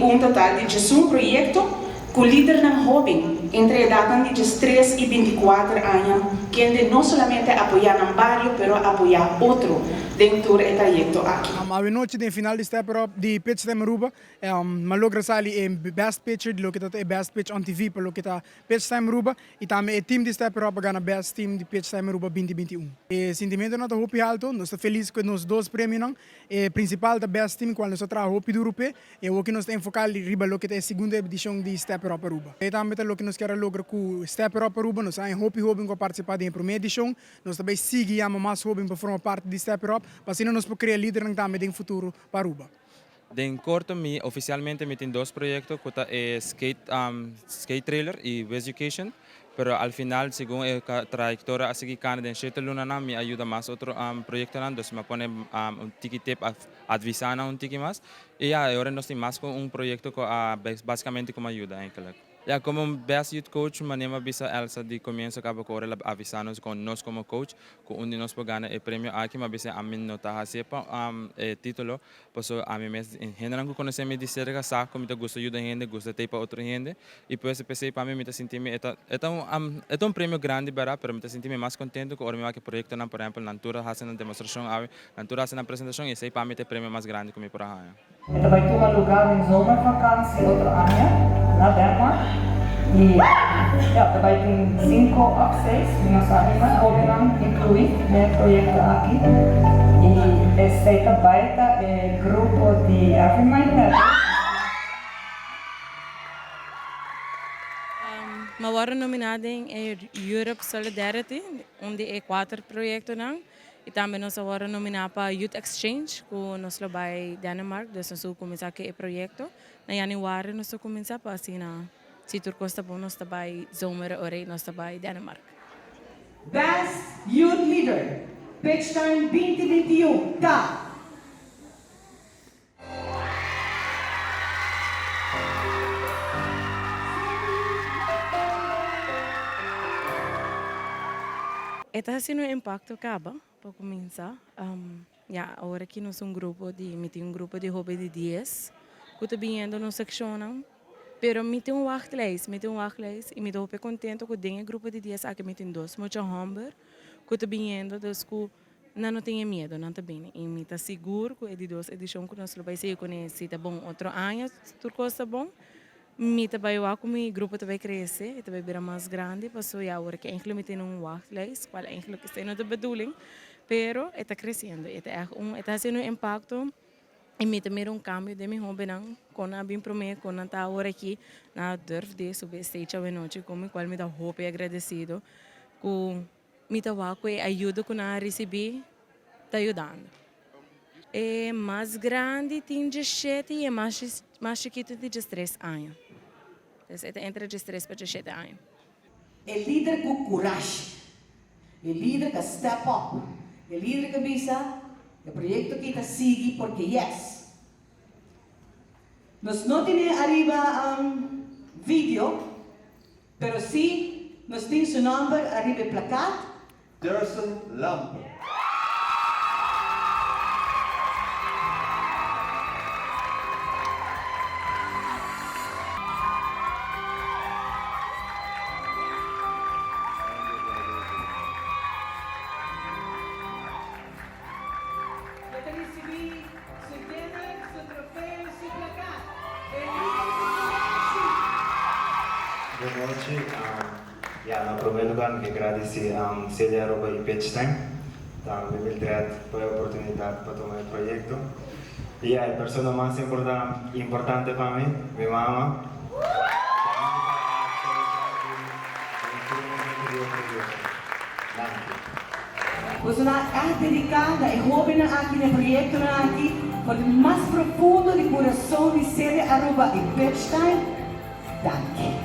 un total de 1 proyecto con líder ng hobby entre edad de 3 y 24 años, que no solamente apoyar un barrio, pero apoyar otro dentro del trayecto aquí. We noche de final de Step Up, de pitch de Maruba, malogra sali en best pitcher, de lo que está best pitch on TV, por lo que está pitch de Maruba, y también el team de Step Up gana best team de pitch de Maruba 2021. El sentimento no hopi alto, nós está feliz com nos 2 prêmios não, principal da best team quando nós trabalha hopi do Europe, e o que nós tem focal riba lo que é a segunda edição de Step Up Aruba. E também lo que nós quer lograr com Step Up Aruba, nós tem hopi com participar da primeira edição, nós também sigue a mais hopi para formar parte de Step Up, para assim nós podemos criar líder também em futuro para Aruba. En corto, oficialmente me tengo 2 proyectos, que es skate trailer y West Education, pero al final, según la trayectoria así que Canadá en 7 lunas, me ayuda más otro proyecto, entonces me pone un ticket tip, avisar un ticket más, y ahora no estoy más con un proyecto que básicamente como ayuda. Ya como un best youth coach, manema bisa Elsa de comienzo acaba con avisarnos con nos como coach, con un de nos gana el premio aquí, me bisa a mí no taja sepa título, pues a mí me en general conocerme de cerca, sabe como te gusta ayudar gente, gusta te para otra gente, y pues pensé para mí me sentirme es un premio grande, ¿verdad? Pero me sentirme más contento que ahora me va que proyecto, por ejemplo, Natura hace una demostración, Natura hace una presentación y ese para mí es el premio más grande que me por ahí. Esta vai tomar lugar em zomervakantie outro ano, na Denmark. E ja, vai ter 5 a 6 financiamento, overal incluído no projeto aqui. E é feita baita grupo de Evermind. We waren nominada in Europe Solidarity, onde é 4 projetos não. E também nós agora nominamos para Youth Exchange, que nós lá vai Dinamarca, então nós começamos aqui o projeto. Na januário nós começamos para assim, se tudo custa bom, nós vai zomer ore, nós vai Dinamarca. Best Youth Leader, Pitch Time 2021, tá? Está sendo um impacto acaba. Para começar, agora aqui nós um grupo de hobby de 10, que está vindo na secção, pero me tem wachtlijst, e me estou contente que tem grupo de 10 aqui me tem 2, muito humble, que está vindo, dus que não tenho medo, não está bem, e me está seguro que é de 2 edições que nós vai ser conhecido, tá bom, outro ano, tudo coisa bom. Me também vai com o grupo vai crescer, vai virar mais grande, passou agora que eigenlijk tem wachtlijst, qual eigenlijk is não de bedoeling, pero está crescendo, está sendo impacto e me também cambio de meu hobby não, quando a bem prometo, quando está agora aqui, na durf de subir stage a noite, como qual me dá hobby agradecido, com me dá com ajuda que na recebi, está ajudando. É mais grande tem 17 e mais chiquito tem 3 anos. Entre 3 para 17 anos. É líder com coragem, é líder que step up, é líder que bisa o projeto que está sigue porque yes. Nós não temos arriba vídeo, pero sim nós temos o número arriba placat. Derson Lamp. Boa noite. No primeiro lugar, que agradecer a Celia Aruba e Pitch Time. Me obrigado pela oportunidade para tomar o projeto. E a pessoa mais importante para mim, minha mãe. Você é dedicada e hobby na aqui no projeto na aqui, por o mais profundo do coração de Celia Aruba e Pitch Time. Danke.